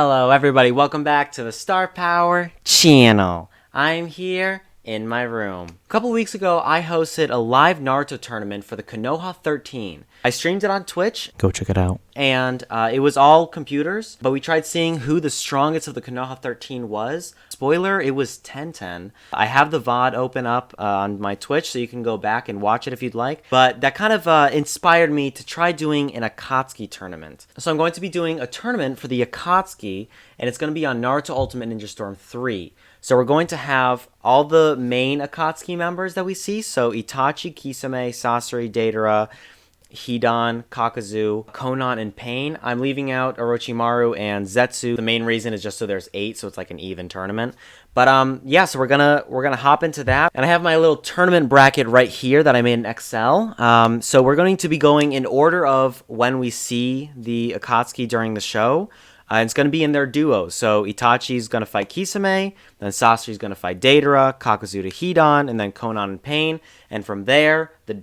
Hello everybody, welcome back to the Star Power channel. I'm here in my room. A couple weeks ago, I hosted a live Naruto tournament for the Konoha 13. I streamed it on Twitch. Go check it out. And it was all computers, but we tried seeing who the strongest of the Konoha 13 was. Spoiler, it was 10-10. I have the VOD open up on my Twitch, so you can go back and watch it if you'd like. But that kind of inspired me to try doing an Akatsuki tournament. So I'm going to be doing a tournament for the Akatsuki, and it's going to be on Naruto Ultimate Ninja Storm 3. So we're going to have all the main Akatsuki members that we see. So Itachi, Kisame, Sasori, Deidara, Hidan, Kakuzu, Konan, and Pain. I'm leaving out Orochimaru and Zetsu. The main reason is just so there's 8, so it's like an even tournament. But yeah, so we're gonna hop into that. And I have my little tournament bracket right here that I made in Excel. So we're going to be going in order of when we see the Akatsuki during the show. And it's going to be in their duos. So Itachi's going to fight Kisame, then Sasori's going to fight Deidara, Kakuzu to Hidan, and then Konan and Pain. And from there, the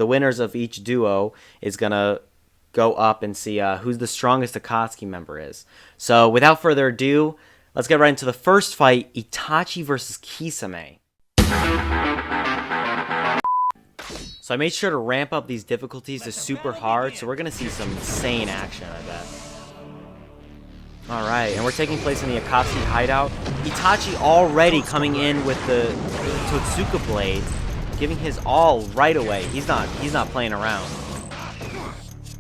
winners of each duo is going to go up and see who's the strongest Akatsuki member is. So without further ado, let's get right into the first fight, Itachi versus Kisame. So I made sure to ramp up these difficulties to super hard, so we're going to see some insane action, I bet. Alright, and we're taking place in the Akatsuki hideout. Itachi already coming in with the Totsuka blade, giving his all right away. He's not playing around.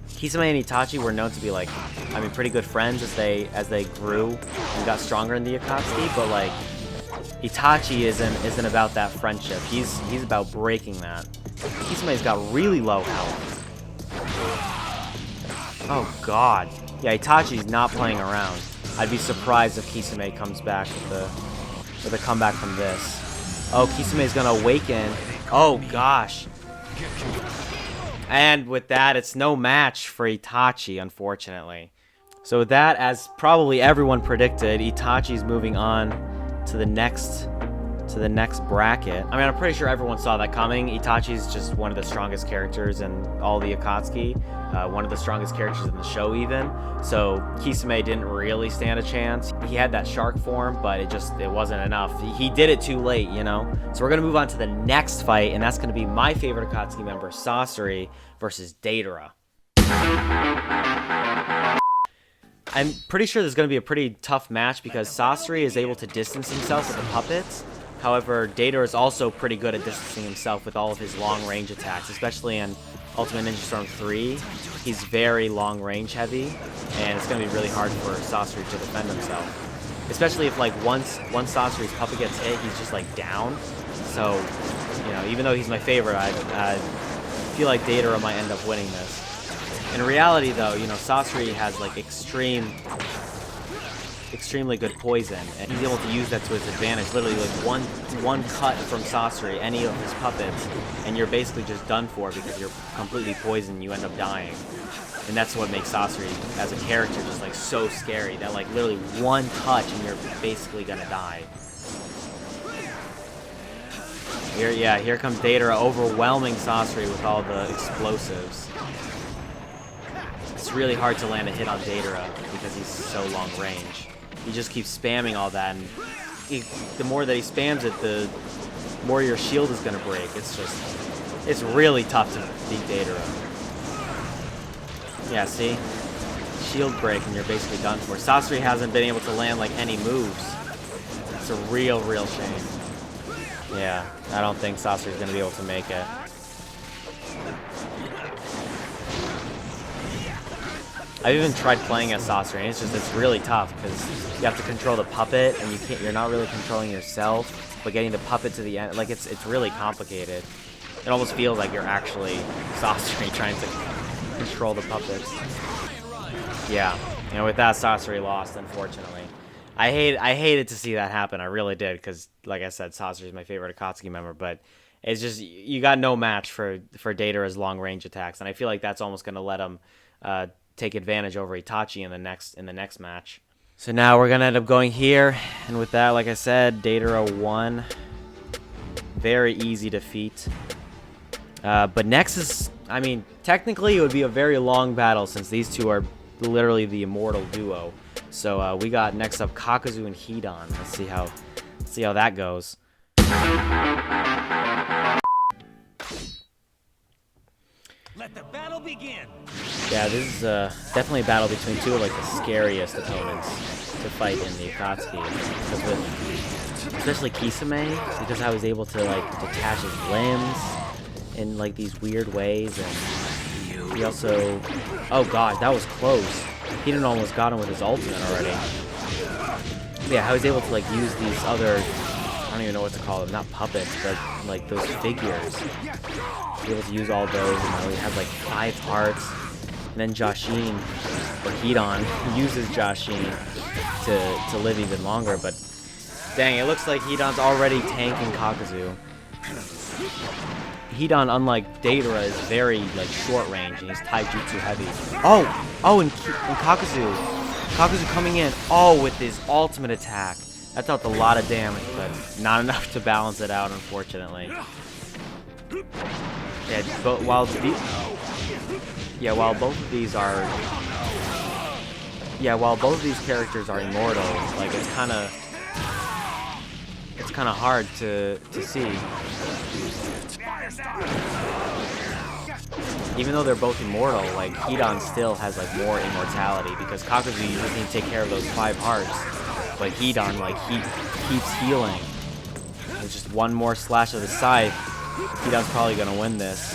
Kisame and Itachi were known to be pretty good friends as they grew and got stronger in the Akatsuki, but Itachi isn't about that friendship. He's about breaking that. Kisame's got really low health. Oh god. Yeah, Itachi's not playing around. I'd be surprised if Kisame comes back with a comeback from this. Oh, Kisame's gonna awaken. Oh gosh. And with that, it's no match for Itachi, unfortunately. So with that, as probably everyone predicted, Itachi's moving on to the next bracket. I mean, I'm pretty sure everyone saw that coming. Itachi's just one of the strongest characters in all the Akatsuki. One of the strongest characters in the show even. So Kisame didn't really stand a chance. He had that shark form, but it wasn't enough. He did it too late, you know? So we're going to move on to the next fight, and that's going to be my favorite Akatsuki member, Sasori, versus Deidara. I'm pretty sure this is going to be a pretty tough match because Sasori is able to distance himself with the puppets. However, Deidara is also pretty good at distancing himself with all of his long-range attacks, especially in Ultimate Ninja Storm 3. He's very long-range heavy, and it's going to be really hard for Sasori to defend himself. Especially if, once Sasori's puppet gets hit, he's just, down. So, you know, even though he's my favorite, I feel like Deidara might end up winning this. In reality, though, you know, Sasori has, extremely good poison, and he's able to use that to his advantage. Literally, one cut from Sasori, any of his puppets, and you're basically just done for because you're completely poisoned. You end up dying, and that's what makes Sasori as a character just so scary. That literally one touch and you're basically gonna die. Here comes Deidara overwhelming Sasori with all the explosives. It's really hard to land a hit on Deidara because he's so long range. He just keeps spamming all that, and the more that he spams it, the more your shield is going to break. It's really tough to beat Deidara. Yeah, see? Shield break, and you're basically done for. Sasori hasn't been able to land, any moves. It's a real shame. Yeah, I don't think Sasori's going to be able to make it. I've even tried playing as Sasori, and it's really tough because you have to control the puppet, and you're not really controlling yourself, but getting the puppet to the end, it's really complicated. It almost feels like you're actually Sasori trying to control the puppets. Yeah, you know, with that, Sasori lost, unfortunately. I hated to see that happen. I really did, because like I said, Sasori is my favorite Akatsuki member, but it's just you got no match for Deidara's long range attacks, and I feel like that's almost going to let him take advantage over Itachi in the next match. So now we're gonna end up going here, and with that, like I said, Deidara won. Very easy defeat. But next is, I mean, technically it would be a very long battle since these two are literally the immortal duo. So we got next up Kakuzu and Hidan. Let's see how that goes. Let the battle begin. Yeah, this is definitely a battle between two of like the scariest opponents to fight in the Akatsuki. Because with especially Kisame, because how he's able to like detach his limbs in like these weird ways, and he also, oh god, that was close. Hidan almost got him with his ultimate already. Yeah, how he's able to like use these other, I don't even know what to call them, not puppets, but like those figures. Be able to use all those, and he has like 5 hearts. And then Jashin, or Hidan, uses Jashin to live even longer, but dang, it looks like Hidan's already tanking Kakuzu. Hidan, unlike Deidara, is very like short range, and he's taijutsu heavy. And Kakuzu coming in, with his ultimate attack. That dealt a lot of damage, but not enough to balance it out, unfortunately. Yeah, but while both of these characters are immortal, like it's kind of hard to see. Even though they're both immortal, like Hidan still has like more immortality, because Kakuzu, you just need to take care of those 5 hearts, but Hidan, like, he keeps healing. With just one more slash of the scythe, Hidan's probably gonna win this.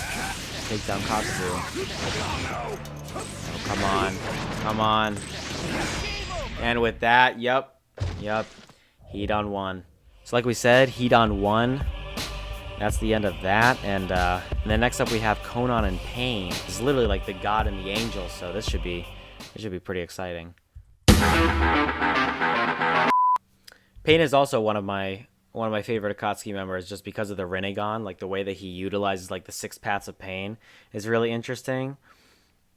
Take down Kakuzu. Oh, come on. And with that, yep, Hidan won. So like we said, Hidan won. That's the end of that, and then next up we have Konan and Pain. It's literally like the god and the angel, so this should be pretty exciting. Pain is also one of my favorite Akatsuki members, just because of the Rinnegan, like the way that he utilizes like the 6 paths of pain is really interesting.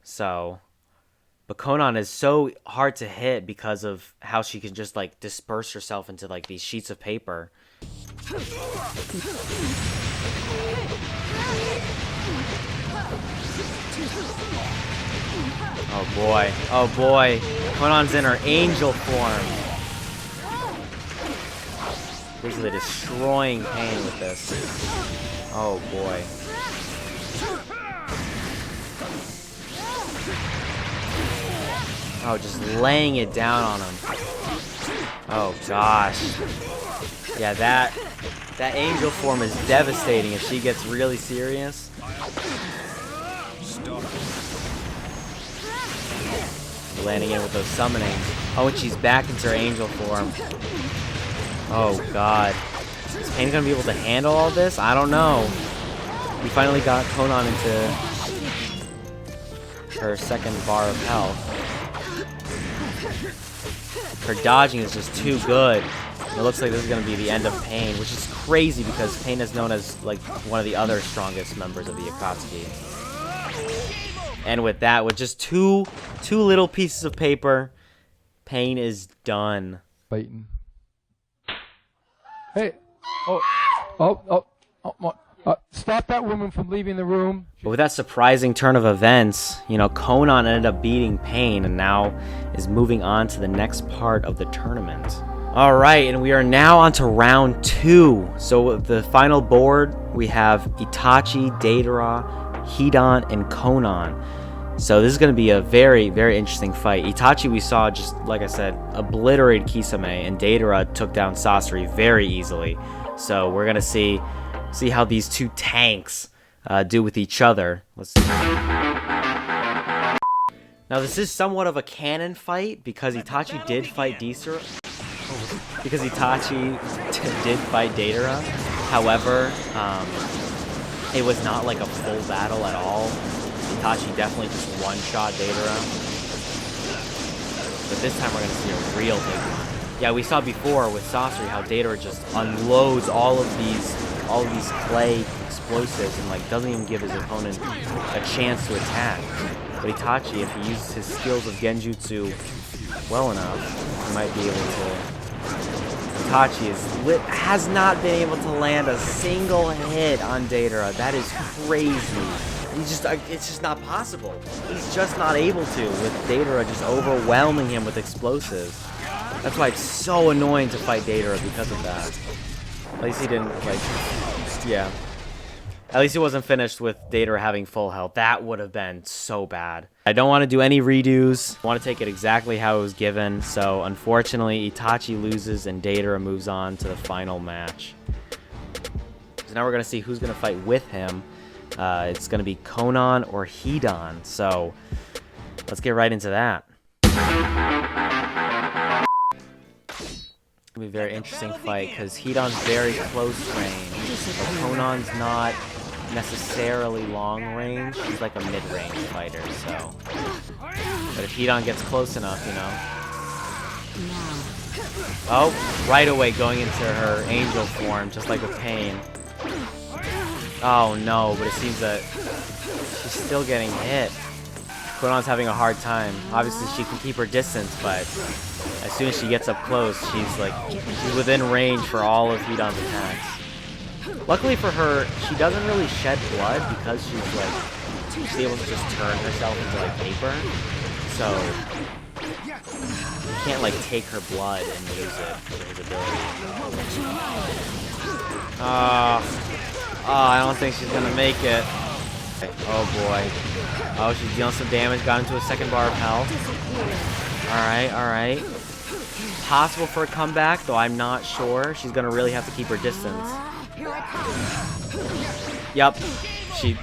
So, but Konan is so hard to hit because of how she can just like disperse herself into like these sheets of paper. Oh boy, Konan's in her angel form. Basically destroying Pain with this. Oh boy. Oh, just laying it down on him. Oh gosh. Yeah, that angel form is devastating if she gets really serious. Landing in with those summonings. Oh, and she's back into her angel form. Oh god. Is Pain gonna be able to handle all this? I don't know. We finally got Konan into her 2nd bar of health. Her dodging is just too good. It looks like this is going to be the end of Pain, which is crazy because Pain is known as like one of the other strongest members of the Akatsuki. And with that, with just two little pieces of paper, Pain is done. Fighting. Hey! Stop that woman from leaving the room. But with that surprising turn of events, you know, Konan ended up beating Pain and now is moving on to the next part of the tournament. Alright, and we are now on to round 2. So the final board, we have Itachi, Deidara, Hidan, and Konan. So this is going to be a very, very interesting fight. Itachi, we saw, just like I said, obliterated Kisame, and Deidara took down Sasori very easily. So we're going to see how these two tanks do with each other. Let's see. Now this is somewhat of a canon fight because Itachi did fight Deidara. However, it was not like a full battle at all. Itachi definitely just one-shot Deidara. But this time we're going to see a real big one. Yeah, we saw before with Sasori how Deidara just unloads all of these clay explosives and like doesn't even give his opponent a chance to attack. But Itachi, if he uses his skills of Genjutsu well enough, he might be able to. Itachi has not been able to land a single hit on Deidara. That is crazy. it's just not possible. He's just not able to, with Deidara just overwhelming him with explosives. That's why it's so annoying to fight Deidara because of that. At least he didn't, like, yeah. At least he wasn't finished with Deidara having full health. That would have been so bad. I don't want to do any redos. I want to take it exactly how it was given. So, unfortunately, Itachi loses and Deidara moves on to the final match. So now we're going to see who's going to fight with him. It's going to be Konan or Hidan. So, let's get right into that. It's going to be a very interesting fight because Hidan's very close range. But Konan's not necessarily long range. He's like a mid-range fighter, so. But if Hidan gets close enough, you know. Oh, right away going into her angel form, just like with Pain. Oh no, but it seems that she's still getting hit. Konan's having a hard time. Obviously she can keep her distance, but as soon as she gets up close, she's within range for all of Hidan's attacks. Luckily for her, she doesn't really shed blood because she's able to just turn herself into like paper. So you can't like take her blood and use it for his ability. I don't think she's gonna make it. Oh boy. Oh, she's dealing some damage. Got into a second bar of health. Alright. Possible for a comeback, though I'm not sure. She's gonna really have to keep her distance. Yep.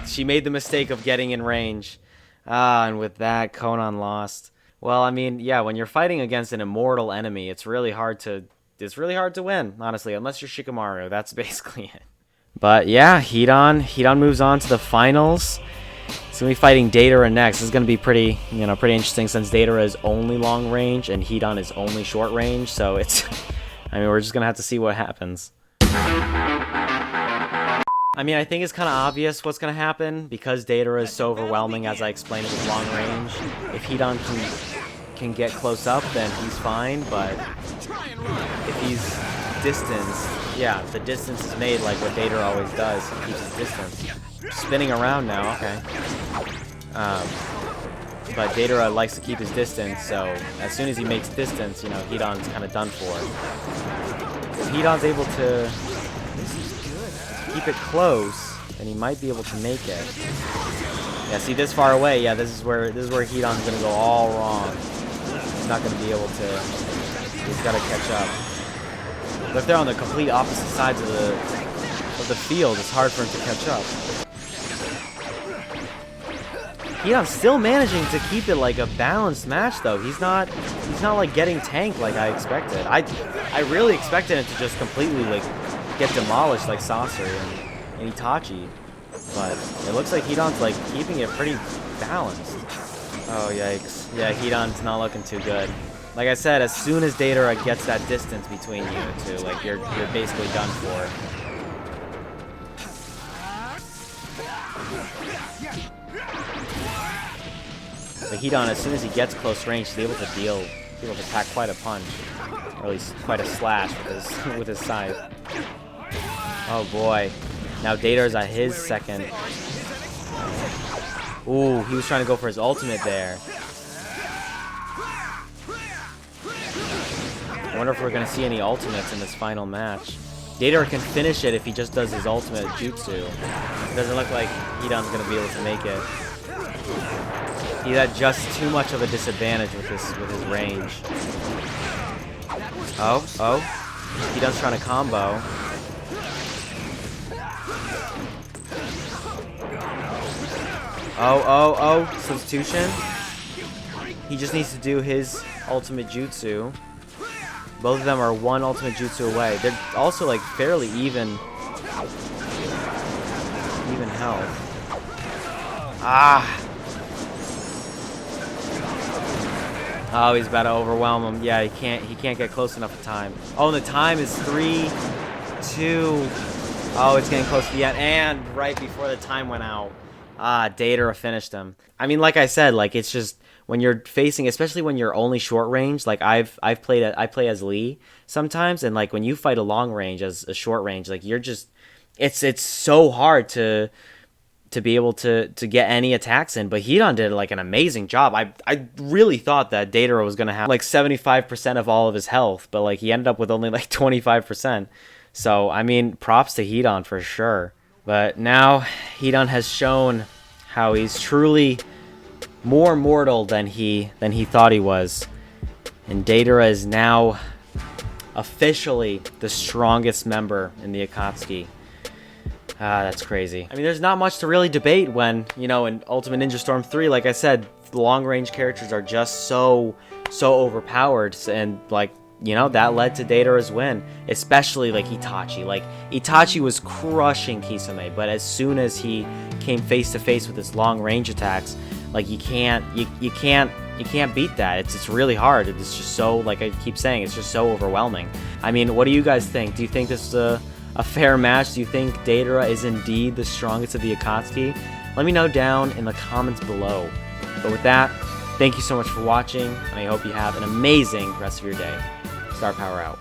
She made the mistake of getting in range. And with that, Konan lost. Well, I mean, yeah, when you're fighting against an immortal enemy, it's really hard to win, honestly, unless you're Shikamaru. That's basically it. But yeah, Hidan moves on to the finals. He's gonna be fighting Deidara next. This is gonna be pretty interesting since Deidara is only long range and Hidan is only short range. So it's, I mean, we're just gonna have to see what happens. I mean, I think it's kind of obvious what's gonna happen because Deidara is so overwhelming, as I explained with long range. If Hidan can get close up, then he's fine. But if he's distanced, yeah, the distance is made like what Deidara always does. He keeps his distance. Spinning around now, okay. But Deidara likes to keep his distance, so as soon as he makes distance, you know, Hidan's kind of done for. If Hidan's able to keep it close, then he might be able to make it. Yeah, see, this far away, yeah, this is where Hidan's gonna go all wrong. He's not gonna be able to. He's gotta catch up. But if they're on the complete opposite sides of the field, it's hard for him to catch up. Hidan's still managing to keep it like a balanced match, though. He's not like getting tanked like I expected. I really expected him to just completely like get demolished like Sasori and Itachi, but it looks like Hidan's like keeping it pretty balanced. Oh yikes! Yeah, Hidan's not looking too good. Like I said, as soon as Deidara gets that distance between you two, like you're basically done for. But Hidan, as soon as he gets close range, he's able to pack quite a punch, or at least quite a slash with his scythe. Oh boy! Now Deidara's at his second. Ooh, he was trying to go for his ultimate there. I wonder if we're going to see any ultimates in this final match. Deidara can finish it if he just does his ultimate jutsu. It doesn't look like Hidan's going to be able to make it. He's at just too much of a disadvantage with his range. Oh. Hidan's trying to combo. Oh. Substitution. He just needs to do his ultimate jutsu. Both of them are one ultimate jutsu away. They're also like fairly even health. Oh, he's about to overwhelm him. Yeah, he can't get close enough in time. Oh, and the time is 3, 2. Oh, it's getting close to the end, and right before the time went out. Deidara finished him. I mean, like I said, like it's just when you're facing, especially when you're only short range. Like I play as Lee sometimes, and like when you fight a long range as a short range, like you're just, it's so hard to to be able to get any attacks in, but Hidan did like an amazing job. I really thought that Deidara was gonna have like 75% of all of his health, but like he ended up with only like 25%. So I mean, props to Hidan for sure. But now Hidan has shown how he's truly more mortal than he thought he was, and Deidara is now officially the strongest member in the Akatsuki. That's crazy. I mean, there's not much to really debate when, you know, in Ultimate Ninja Storm 3, like I said, the long-range characters are just so overpowered, and, like, you know, that led to Deidara's win, especially, like, Itachi. Like, Itachi was crushing Kisame, but as soon as he came face-to-face with his long-range attacks, like, you can't beat that. It's really hard. It's just so, like I keep saying, it's just so overwhelming. I mean, what do you guys think? Do you think this is a fair match? Do you think Deidara is indeed the strongest of the Akatsuki? Let me know down in the comments below. But with that, thank you so much for watching, and I hope you have an amazing rest of your day. Star Power out.